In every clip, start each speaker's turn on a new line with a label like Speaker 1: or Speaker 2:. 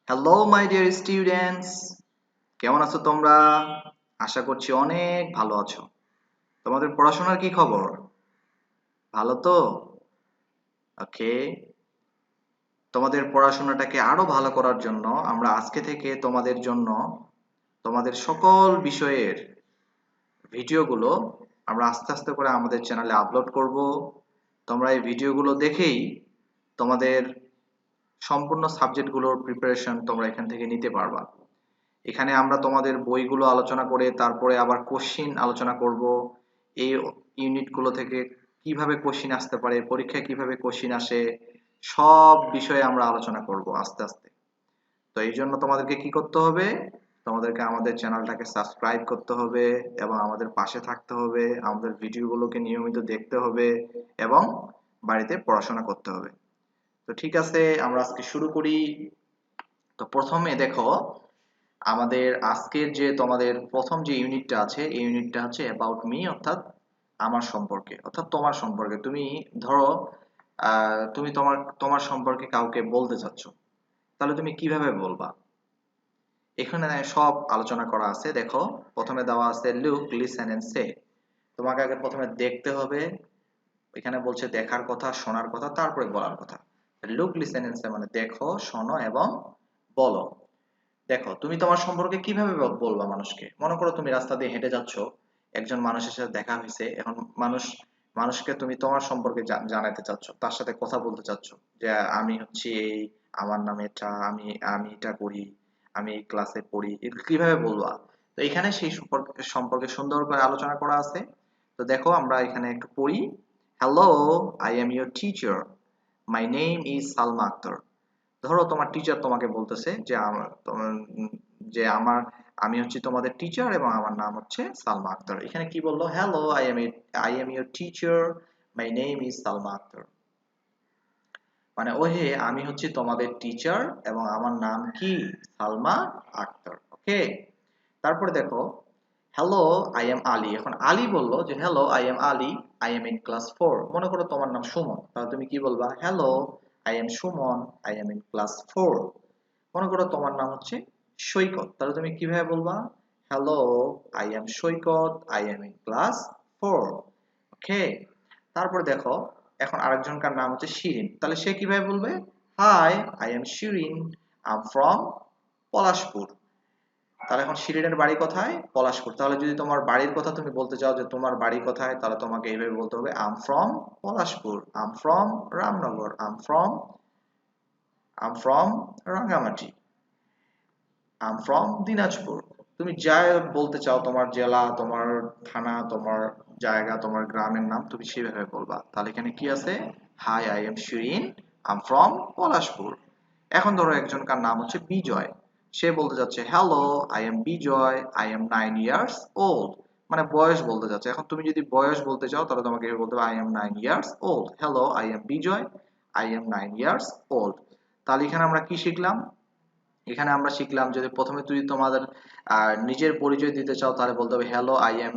Speaker 1: Hello my dear students, কেমন আছো তোমরা? আশা করছি অনেক ভালো আছো। তোমাদের পড়াশোনার কি খবর? ভালো তো? ওকে। তোমাদের পড়াশোনাটাকে আরো ভালো করার জন্য আমরা আজকে থেকে তোমাদের জন্য তোমাদের সকল বিষয়ের ভিডিওগুলো আমরা আস্তে আস্তে করে আমাদের চ্যানেলে আপলোড করব। তোমরা এই ভিডিওগুলো দেখেই তোমাদের সম্পূর্ণ সাবজেক্টগুলোর প্রিপারেশন তোমরা এখান থেকে নিতে পারবা। এখানে আমরা তোমাদের বইগুলো আলোচনা করে তারপরে আবার কোশ্চিন আলোচনা করব। এই ইউনিটগুলো থেকে কিভাবে কোশ্চিন আসতে পারে, পরীক্ষায় কিভাবে কোশ্চিন আসে, সব বিষয়ে আমরা আলোচনা করব আস্তে আস্তে। তো এই জন্য তোমাদেরকে কি করতে হবে? তোমাদেরকে আমাদের চ্যানেলটাকে সাবস্ক্রাইব করতে হবে এবং আমাদের পাশে থাকতে হবে, আমাদের ভিডিওগুলোকে নিয়মিত দেখতে হবে এবং বাড়িতে পড়াশোনা করতে হবে। তো ঠিক আছে, আমরা আজকে শুরু করি। তো প্রথমে দেখো, আমাদের আজকের যে তোমাদের প্রথম যে ইউনিটটা আছে এই ইউনিটটা হচ্ছে অ্যাবাউট মি, অর্থাৎ আমার সম্পর্কে, অর্থাৎ তোমার সম্পর্কে। তুমি ধরো তুমি তোমার তোমার সম্পর্কে কাউকে বলতে চাচ্ছ, তাহলে তুমি কিভাবে বলবা? এখানে সব আলোচনা করা আছে। দেখো, প্রথমে দেওয়া আছে লুক, লিসেন এন্ড সে। তোমাকে আগে প্রথমে দেখতে হবে। এখানে বলছে দেখার কথা, শোনার কথা, তারপরে বলার কথা। লুক, লিসেন এন্ড সে মানে দেখো, শোনো এবং বলো। দেখো, তুমি তোমার সম্পর্কে কিভাবে বলবা মানুষকে? মনে করো তুমি রাস্তা দিয়ে হেঁটে যাচ্ছ, একজন মানুষের সাথে দেখা হয়েছে। এখন মানুষকে তুমি তোমার সম্পর্কে জানাতে চাচ্ছ, তার সাথে কথা বলতে চাচ্ছ যে আমি হচ্ছি এই, আমার নাম এটা, আমি আমি এটা করি, আমি এই ক্লাসে পড়ি। এটা কিভাবে বলবা? তো এখানে সেই সম্পর্কে সম্পর্কে সুন্দর করে আলোচনা করা আছে। তো দেখো, আমরা এখানে একটু পড়ি। Hello, I am your teacher, my name is Salma Akter. ধরো তোমার টিচার তোমাকে বলতেছে যে যে আমি হচ্ছি তোমাদের টিচার এবং আমার নাম হচ্ছে সালমা আক্তার। এখানে কি বললো? Hello, I am your teacher, my name is Salma Akter. মানে ওহে, আমি হচ্ছি তোমাদের টিচার এবং আমার নাম কি? সালমা আক্তার। ওকে। তারপরে দেখো, হ্যালো, আই এম আলী। এখন আলী বললো যে hello, I M Ali, I am in class 4। মনে করো তোমার নাম সুমন, তাহলে তুমি কি বলবা? Hello, I M Suman, I am in class 4। মনে করো তোমার নাম হচ্ছে সৈকত, তাহলে তুমি কিভাবে বলবা? Hello, I M Saikat, I am in class 4। ওকে। তারপর দেখো, এখন আরেকজনকার নাম হচ্ছে শিরিন, তাহলে সে কিভাবে বলবে? Hi, I am Shirin, I am from Palashpur. তাহলে এখন শিরিনের বাড়ি কোথায়? পলাশপুর। তাহলে যদি তোমার বাড়ির কথা তুমি বলতে চাও যে তোমার বাড়ি কোথায়, তাহলে তোমাকে এইভাবে বলতে হবে I am from Palashpur, I am from Ramnagar, I am from Rangamati, I am from Dinajpur. তুমি যা বলতে চাও, তোমার জেলা, তোমার থানা, তোমার জায়গা, তোমার গ্রামের নাম তুমি সেভাবে বলবা। তাহলে এখানে কি আছে? Hi, I am Shirin, I am from Palashpur. এখন ধরো একজনকার নাম হচ্ছে বিজয়, সে বলতে যাচ্ছে hello, I am Bijoy, I am 9 years old. মানে বয়স বলতে যাচ্ছে। এখন তুমি যদি বয়স বলতে চাও, তাহলে তোমাকে বলতে হবে I am 9 years old. Hello, I am Bijoy, I am 9 years old. তাহলে এখানে আমরা কি শিখলাম? এখানে আমরা শিখলাম, যদি প্রথমে তুমি তোমাদের নিজের পরিচয় দিতে চাও, তাহলে বলতে হবে hello, I am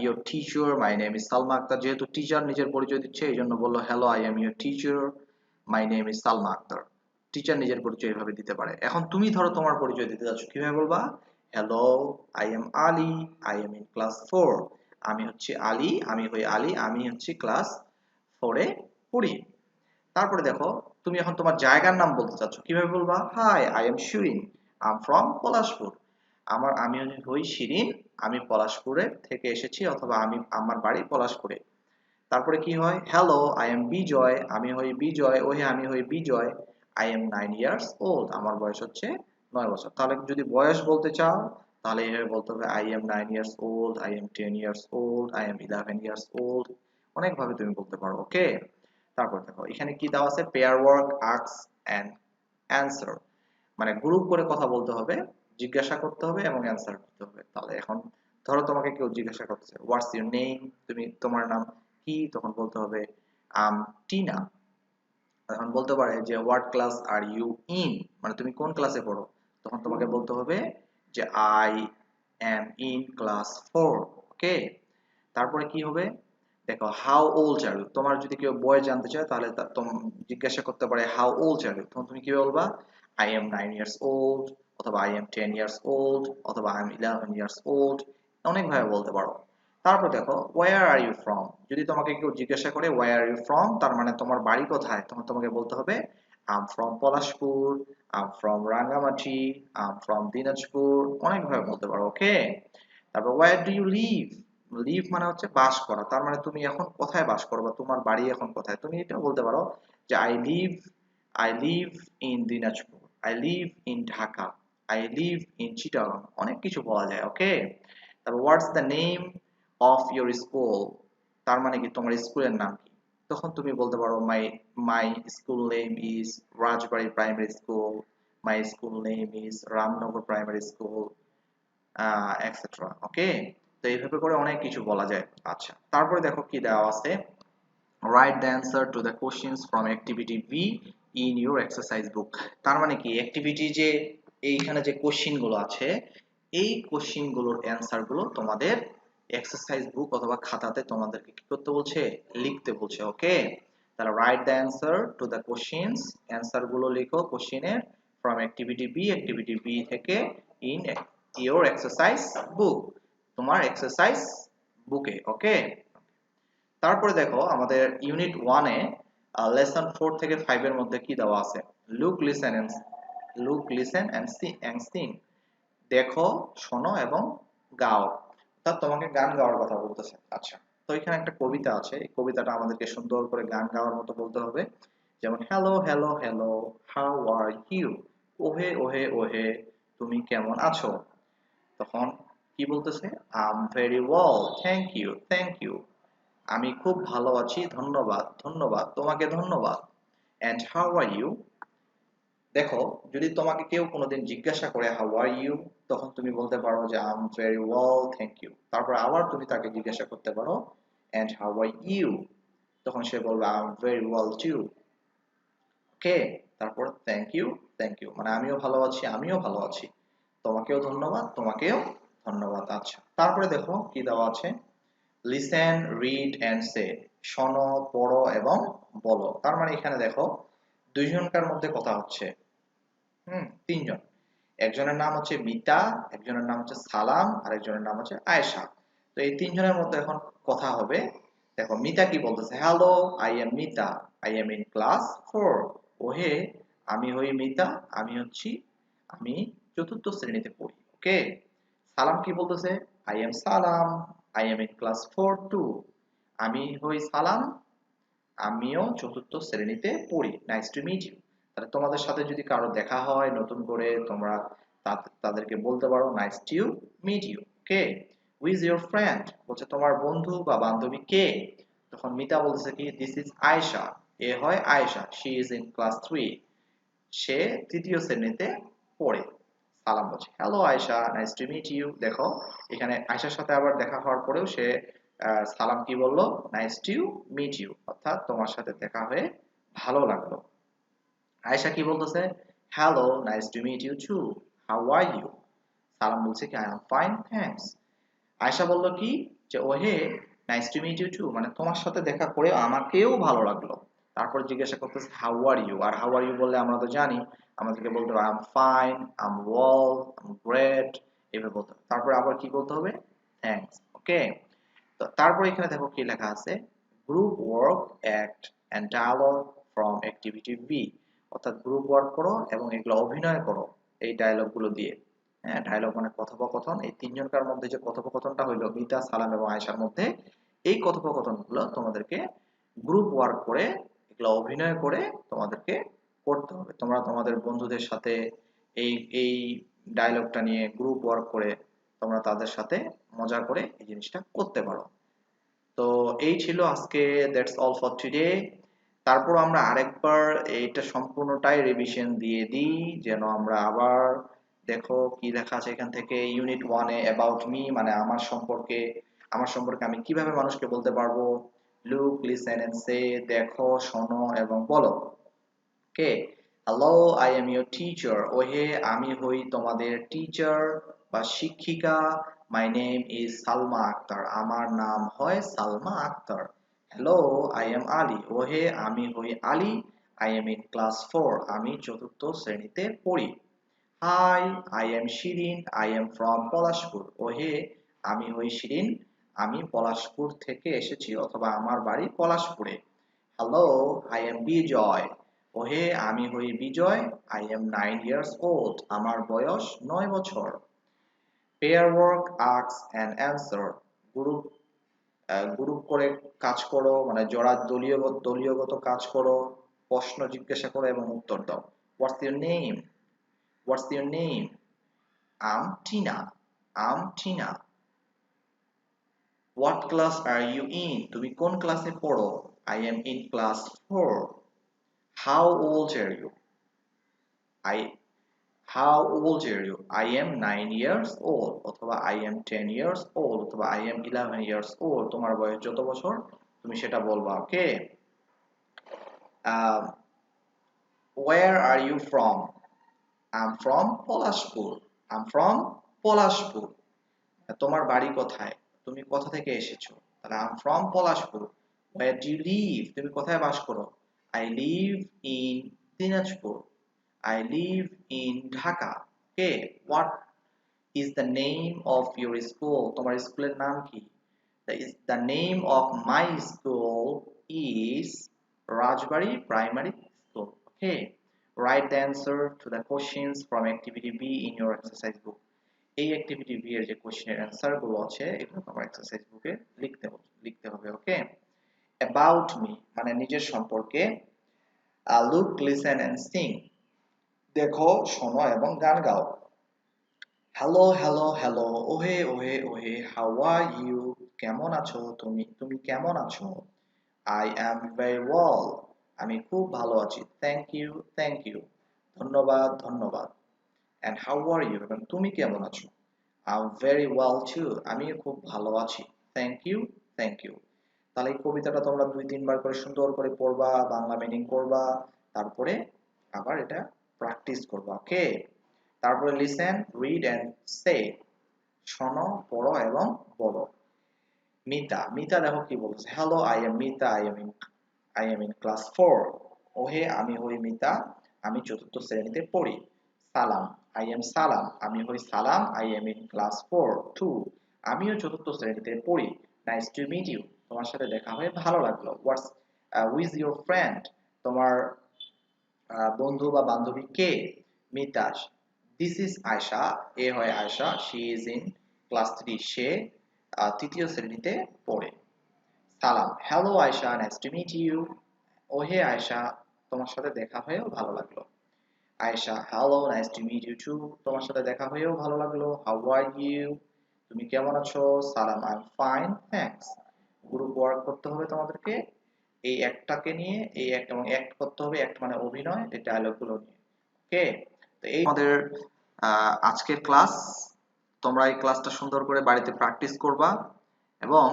Speaker 1: your teacher, my name is Salma Akter. যেহেতু টিচার নিজের পরিচয় দিচ্ছে, এই জন্য বললো hello, I am your teacher, my name is Salma Akter. Teacher নিজের পরিচয় এইভাবে দিতে পারে। এখন তুমি ধরো তোমার পরিচয় দিতে যাচ্ছ, কিভাবে বলবা? Hello, I M Ali, I am in class 4। আমি হচ্ছে আলী, আমি হই আলী, আমি হচ্ছে ক্লাস 4-এ পড়ি। তারপরে দেখো, তুমি এখন তোমার জায়গার নাম বলতে চাচ্ছ, কিভাবে বলবা? Hi, I am Shirin, I am from Palashpur. আমি হই শিরিন, আমি পলাশপুরে থেকে এসেছি, অথবা আমার বাড়ি পলাশপুরে। তারপরে কি হয়? হ্যালো, আই এম বিজয়, আমি হই বিজয়, ওহে আমি হই বিজয়, আই এম 9 ইয়ার্স ওল্ড, আমার বয়স হচ্ছে 9 বছর। তাহলে যদি বয়স বলতে চাও, তাহলে এভাবে বলতে হবে I am 9 years old, I am 10 years old, I am 11 years old. অনেক ভাবে তুমি বলতে পারো। ওকে। তারপর দেখো, এখানে কি দেওয়া আছে? Pair work, ask and answer. মানে গ্রুপ করে কথা বলতে হবে, জিজ্ঞাসা করতে হবে এবং অ্যান্সার দিতে হবে। তাহলে এখন ধরো তোমাকে কেউ জিজ্ঞাসা করছে হোয়াটস ইউর নেম, তুমি তোমার নাম কি, তখন বলতে হবে আম টিনা। এখন বলতে পারে যে what class are you in, মানে তুমি কোন ক্লাসে পড়ো, তখন তোমাকে বলতে হবে যে আই এম ইন ক্লাস 4। ওকে। তারপরে কি হবে? দেখো হাউ ওল্ড আর ইউ, তোমার যদি কেউ বয়স জানতে চায় তাহলে জিজ্ঞাসা করতে পারে হাউ ওল্ড আর ইউ, তখন তুমি কি বলবা আই এম 9 years old, অথবা আই এম 10 years old, অথবা আই এম 11 years old, অনেক ভাবে বলতে পারো। তারপর দেখো ওয়ার আর ইউ ফ্রম, যদি তোমাকে কেউ জিজ্ঞাসা করে ওয়ার আর ইউ ফ্রম, তার মানে তোমার বাড়ি কোথায়, তখন তোমাকে বলতে হবে I am from Palashpur, I am from Rangamati, I am from Dinajpur, অনেক ভাবে বলতে পারো। ওকে, তারপর where do you live, live মানে হচ্ছে বাস করা, তার মানে তুমি এখন কোথায় বাস করো বা তোমার বাড়ি এখন কোথায়, তুমি এটা বলতে পারো যে I live in Dinajpur, I live in Dhaka, I live in Chittagong, অনেক কিছু বলা যায়। ওকে, তারপর what's the name of your school, তার মানে কি তোমার স্কুলের নাম কি, তখন তুমি বলতে পারো my school name is Rajbari primary school, my school name is Ramnagar primary school, etcetera. Okay, তো এইভাবে করে অনেক কিছু বলা যায়। আচ্ছা, তারপরে দেখো কি দেওয়া আছে, write the answer to the questions from activity be in your exercise বুক। তার মানে কি অ্যাক্টিভিটি যে এইখানে যে কোশ্চেন গুলো আছে, এই কোশ্চেন গুলোর অ্যান্সার গুলো তোমাদের এক্সারসাইজ বুক অথবা খাতাতে তোমাদেরকে কি করতে বলছে, লিখতে বলছে। ওকে, তাহলে write the answer to the questions, answer গুলো লিখো কোশ্চেনের ফ্রম অ্যাক্টিভিটি বি থেকে ইন ইওর এক্সারসাইজ বুক, তোমার এক্সারসাইজ বুকে। ওকে, তারপরে দেখো আমাদের ইউনিট 1 এ লেসন 4 থেকে 5 এর মধ্যে কি দেওয়া আছে, লুক লিসেন এন্ড সিং, দেখো শোনো এবং গাও, অর্থাৎ তোমাকে গান গাওয়ার কথা বলতেছে। আচ্ছা, তো এখানে একটা কবিতা আছে, এই কবিতাটা আমাদেরকে সুন্দর করে গান গাওয়ার মতো বলতে হবে। যেমন hello hello hello, how are you, ওহে ওহে ওহে, তুমি কেমন আছো, তখন কি বলতেছে I am very well, thank you, আমি খুব ভালো আছি, ধন্যবাদ ধন্যবাদ, তোমাকে ধন্যবাদ। এন্ড হাউ আর ইউ, দেখো যদি তোমাকে কেউ কোনোদিন জিজ্ঞাসা করে হাউ আর ইউ, তখন তুমি বলতে পারো যে I am very well thank you, তারপর আবার তুমি তাকে জিজ্ঞাসা করতে পারো এন্ড হাউ আর ইউ, তখন সে বলবে I am very well too. Okay, তারপর থ্যাংক ইউ মানে আমিও ভালো আছি, তোমাকেও ধন্যবাদ, তোমাকেও ধন্যবাদ। আচ্ছা, তারপরে দেখো কি দেওয়া আছে, লিসেন রিড এন্ড সে, শোনো পড়ো এবং বলো। তার মানে এখানে দেখো দুইজনকার মধ্যে কথা হচ্ছে, তিনজন, একজনের নাম হচ্ছে মিতা, একজনের নাম হচ্ছে সালাম, আর একজনের নাম হচ্ছে আয়েশা। তো এই তিনজনের মধ্যে এখন কথা হবে। দেখো মিতা কি বলতেছে, hello I M Mita, I am in class 4, ওহে আমি হই মিতা, আমি চতুর্থ শ্রেণীতে পড়ি। ওকে, সালাম কি বলতেছে, I am Salam, I am in class 4 two, আমি হই সালাম, আমিও চতুর্থ শ্রেণীতে পড়ি। নাইস টু মিট ইউ, তাহলে তোমাদের সাথে যদি কারো দেখা হয় নতুন করে, তোমরা তাদেরকে বলতে পারো nice to meet you. Okay, who is your friend, বলছে তোমার বন্ধু বা বান্ধবী কে, তখন মিতা বলছে কি দিস ইজ আয়েশা, এ হয় Ayesha, she is in class 3, সে তৃতীয় শ্রেণীতে পড়ে। সালাম বলছে hello Ayesha, nice to meet you, দেখো এখানে আয়েশার সাথে আবার দেখা হওয়ার পরেও সে সালাম কি বললো, নাইস টু মিট ইউ, অর্থাৎ তোমার সাথে দেখা হয়ে ভালো লাগলো। আয়েশা কি বলতেছে, hello nice to meet you too, how are you, Salam বলছে কি I am fine thanks, Ayesha বলল কি যে ওহে nice to meet you too, মানে তোমার সাথে দেখা করে আমাকেও ভালো লাগলো। তারপর জিজ্ঞাসা করতেছে হাউ আর ইউ, আর হাউ আর ইউ বললে আমরা তো জানি আমাদেরকে বলতে হবে I am fine, I am well, I am great, এভাবে বলতে হবে। তারপর আবার কি বলতে হবে, থ্যাঙ্কস। ওকে, তো তারপর এখানে দেখো কি লেখা আছে, group work act and dialogue from activity B, অর্থাৎ গ্রুপ ওয়ার্ক করো এবং এগুলো অভিনয় করো এই ডায়লগ গুলো দিয়ে। হ্যাঁ, ডায়লগ মানে কথোপকথন, এই তিনজনকার মধ্যে যে কথোপকথনটা হইলো মিতা সালাম এবং আয়েশার মধ্যে, এই কথোপকথন গুলো তোমাদেরকে গ্রুপ ওয়ার্ক করে এগুলো অভিনয় করে তোমাদেরকে করতে হবে। তোমরা তোমাদের বন্ধুদের সাথে এই এই ডায়লগটা নিয়ে গ্রুপ ওয়ার্ক করে তোমরা তাদের সাথে মজা করে এই জিনিসটা করতে পারো। তো এই ছিল আজকে, দ্যাটস অল ফর টুডে। তারপর আমরা আরেকবার এইটা সম্পূর্ণটাই রিভিশন দিয়ে দিই, যেন আমরা আবার, দেখো কি লেখা আছে এখান থেকে, ইউনিট 1 এ অ্যাবাউট মি মানে আমার সম্পর্কে আমি কিভাবে মানুষকে বলতে পারবো, লুক লিসেন এন্ড সে, দেখো শোনো এবং বলো। Okay, hello I am your teacher, ওহে আমি হই তোমাদের টিচার বা শিক্ষিকা My name is Salma Akhtar. আমার নাম হয় Salma Akter. Hello, I am Ali. ওহে আমি হই Ali. I am in class 4. আমি চতুর্থ শ্রেণীতে পড়ি। Hi, I am Shirin. I am from Palashpur. ওহে আমি হই শিরিন। আমি পলাশপুর থেকে এসেছি অথবা আমার বাড়ি পলাশপুরে। Hello, I am Bijoy. ওহে আমি হই বিজয়। I am 9 years old. আমার বয়স 9 বছর। Pair work, ask and answer. Group group করে কাজ করো, মানে জোড়া দলীয়গত কাজ করো, প্রশ্ন জিজ্ঞাসা করো এবং উত্তর দাও। What's your name? What's your name? I'm Tina. I'm Tina. What class are you in? তুমি কোন ক্লাসে পড়ো? I am in class 4. How old are you? I How old are you? I am 9 years old অথবা I am 10 years old অথবা I am 11 years old. তোমার বয়স যত বছর তুমি সেটা বলবা, ওকে? Where are you from? I'm from Palashpur. I'm from Palashpur. তোমার বাড়ি কোথায়? তুমি কোথা থেকে এসেছো? তাহলে I'm from Palashpur. Where do you live? তুমি কোথায় বাস করো? I live in Dinajpur. I live in Dhaka. Okay, what is the name of your school? তোমার স্কুলের নাম কি? The name of my school is Rajbari Primary School. Okay, write the answer to the questions from activity B in your exercise book. এই activity B এর যে কোশ্চেনের answer গুলো আছে এগুলো তোমার এক্সারসাইজ বুকে লিখতে হবে, ওকে? About me মানে নিজের সম্পর্কে। Look, listen and sing. দেখো, শোনো এবং গান গাও। হ্যালো হ্যালো হ্যালো, ওহে ওহে ওহে, হাউ আর ইউ? কেমন আছো তুমি? তুমি কেমন আছো? I am very well. আমি খুব ভালো আছি। Thank you thank you. ধন্যবাদ ধন্যবাদ। And how are you? এবং তুমি কেমন আছো? I am very well too. আমি খুব ভালো আছি। Thank you thank you. তাহলে এই কবিতাটা তোমরা 2-3 বার করে সুন্দর করে পড়বা, বাংলা মিনিং করবা, তারপরে আবার এটা প্র্যাকটিস করবা, ওকে? তারপরে লিসেন, রিড এন্ড সে। শোনো, পড়ো এবং বলো। মিতা, মিতা দেখো কি বলছে। Hello, I M Mita. I am in class 4. ওহে আমি হই মিতা। আমি চতুর্থ শ্রেণীতে পড়ি। সালাম, আই এম সালাম। আমি হই Salam. I am in class 4 too. আমিও চতুর্থ শ্রেণীতে পড়ি। Nice to meet you. তোমার সাথে দেখা হয়ে ভালো লাগলো। What's is your friend? তোমার বন্ধু বা বান্ধবী কে? Mita, this is Ayesha. এ হয় Ayesha. She is in class 3। সে তৃতীয় শ্রেণীতে পড়ে। সালাম, hello Ayesha, nice to meet you. ওহে আয়শা, তোমার সাথে দেখা হয়েও ভালো লাগলো। Ayesha, hello, nice to meet you two. তোমার সাথে দেখা হয়েও ভালো লাগলো। How are you? তুমি কেমন আছো? Salam, I am fine, thanks. Group work করতে হবে তোমাদেরকে এই একটাকে নিয়ে, এই একটা এবং অ্যাক্ট করতে হবে। অ্যাক্ট মানে অভিনয়, এই ডায়লগ গুলো নিয়ে, ওকে? তো এই আমাদের আজকের ক্লাস। তোমরা এই ক্লাসটা সুন্দর করে বাড়িতে প্র্যাকটিস করবা এবং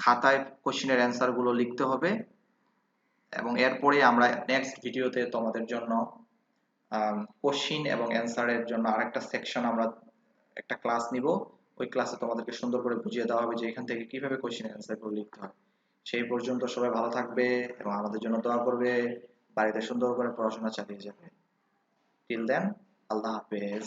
Speaker 1: খাতায় কোশ্চেনের অ্যান্সার গুলো লিখতে হবে এবং এরপরে আমরা নেক্সট ভিডিওতে তোমাদের জন্য কোশ্চেন এবং অ্যান্সারের জন্য আরেকটা সেকশন আমরা একটা ক্লাস নিব। ওই ক্লাসে তোমাদেরকে সুন্দর করে বুঝিয়ে দেওয়া হবে যে এখান থেকে কিভাবে কোশ্চেন অ্যান্সার গুলো লিখতে হয়। সেই পর্যন্ত সবাই ভালো থাকবে এবং আমাদের জন্য দোয়া করবে। বাড়িতে সুন্দর করে পড়াশোনা চালিয়ে যাবে। টিল দেন, আল্লাহ হাফেজ।